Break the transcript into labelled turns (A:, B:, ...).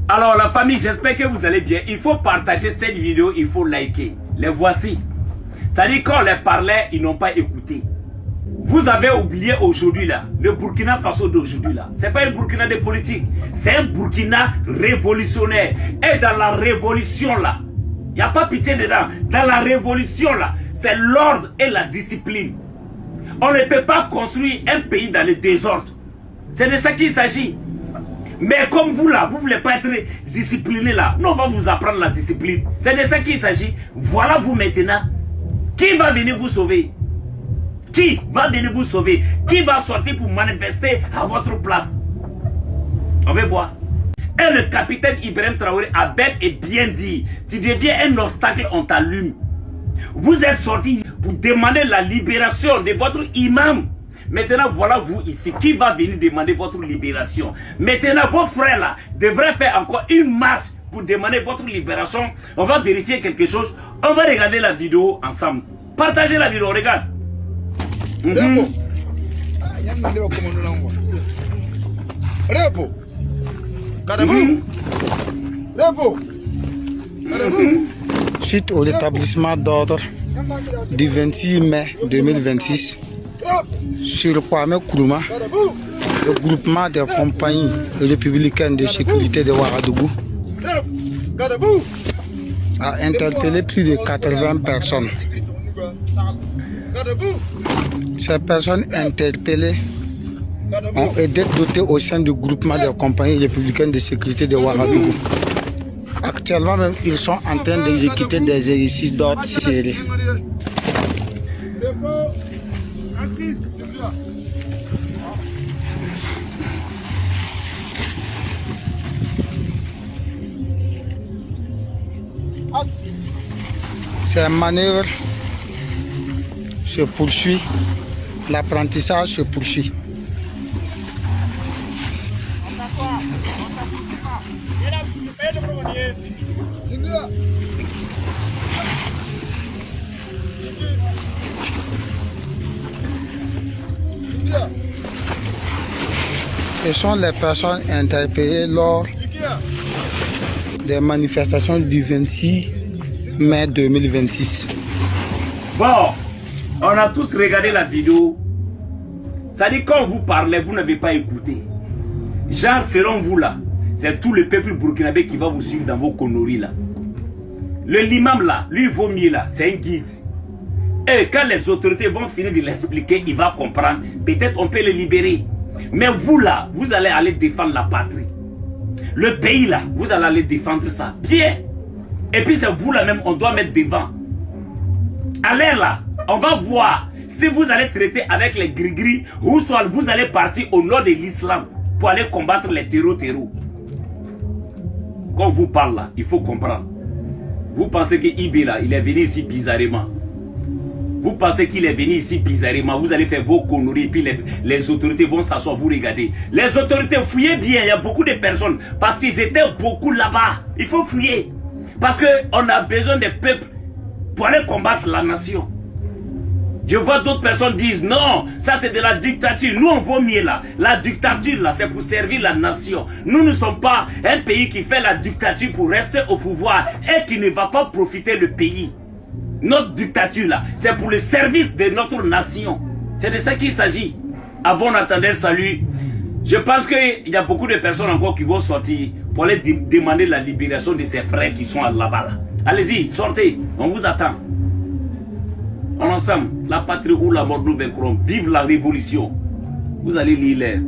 A: Alors la famille, j'espère que vous allez bien. Il faut partager cette vidéo, il faut liker. Les voici. Ça dit quand on les parlait, ils n'ont pas écouté. Vous avez oublié aujourd'hui là, le Burkina Faso d'aujourd'hui là. C'est pas un Burkina de politique, c'est un Burkina révolutionnaire. Et dans la révolution là, il n'y a pas pitié dedans. Dans la révolution là, c'est l'ordre et la discipline. On ne peut pas construire un pays dans le désordre. C'est de ça qu'il s'agit. Mais comme vous là, vous ne voulez pas être discipliné là, nous on va vous apprendre la discipline. C'est de ça qu'il s'agit. Voilà vous maintenant. Qui va venir vous sauver? Qui va venir vous sauver? Qui va sortir pour manifester à votre place? On va voir. Et le capitaine Ibrahim Traoré a bel et bien dit, tu deviens un obstacle, on t'allume. Vous êtes sortis pour demander la libération de votre imam. Maintenant, voilà vous ici. Qui va venir demander votre libération? Maintenant, vos frères là devraient faire encore une marche pour demander votre libération. On va vérifier quelque chose. On va regarder la vidéo ensemble. Partagez la vidéo, regarde.
B: Suite au rétablissement d'ordre du 26 mai 2026 sur Kwame Nkrumah, le groupement des compagnies républicaines de sécurité de Ouagadougou a interpellé plus de 80 personnes. Ces personnes interpellées ont été dotées au sein du groupement des compagnies républicaines de sécurité de Ouagadougou. Actuellement même, ils sont en train d'exécuter des exercices d'ordre serré. Ces manœuvres se poursuivent, l'apprentissage se poursuit. Ce sont les personnes interpellées lors des manifestations du 26 mai 2026.
A: Bon, on a tous regardé la vidéo. Ça dit quand vous parlez, vous n'avez pas écouté. Genre selon vous là, c'est tout le peuple burkinabé qui va vous suivre dans vos conneries là. Le l'imam là, lui vaut mieux là, c'est un guide. Et quand les autorités vont finir de l'expliquer, il va comprendre. Peut-être on peut le libérer. Mais vous là, vous allez aller défendre la patrie. Le pays là, vous allez aller défendre ça. Bien. Et puis c'est vous là même, on doit mettre devant. Allez là, on va voir si vous allez traiter avec les gris-gris ou soit vous allez partir au nord de l'islam pour aller combattre les terreaux. Quand on vous parle là, il faut comprendre. Vous pensez que Ibé là, il est venu ici bizarrement. Vous pensez qu'il est venu ici bizarrement. Vous allez faire vos conneries et puis les autorités vont s'asseoir, vous regarder. Les autorités, fouillez bien, il y a beaucoup de personnes. Parce qu'ils étaient beaucoup là-bas. Il faut fouiller. Parce qu'on a besoin des peuples pour aller combattre la nation. Je vois d'autres personnes disent non, ça c'est de la dictature. Nous on vaut mieux là. La dictature là, c'est pour servir la nation. Nous ne sommes pas un pays qui fait la dictature pour rester au pouvoir et qui ne va pas profiter le pays. Notre dictature là, c'est pour le service de notre nation. C'est de ça qu'il s'agit. À bon entendeur, salut. Je pense qu'il y a beaucoup de personnes encore qui vont sortir pour aller demander la libération de ces frères qui sont là-bas. Là. Allez-y, sortez, on vous attend. On ensemble, la patrie ou la mort nous vaincrons. Vive la révolution. Vous allez lire l'air.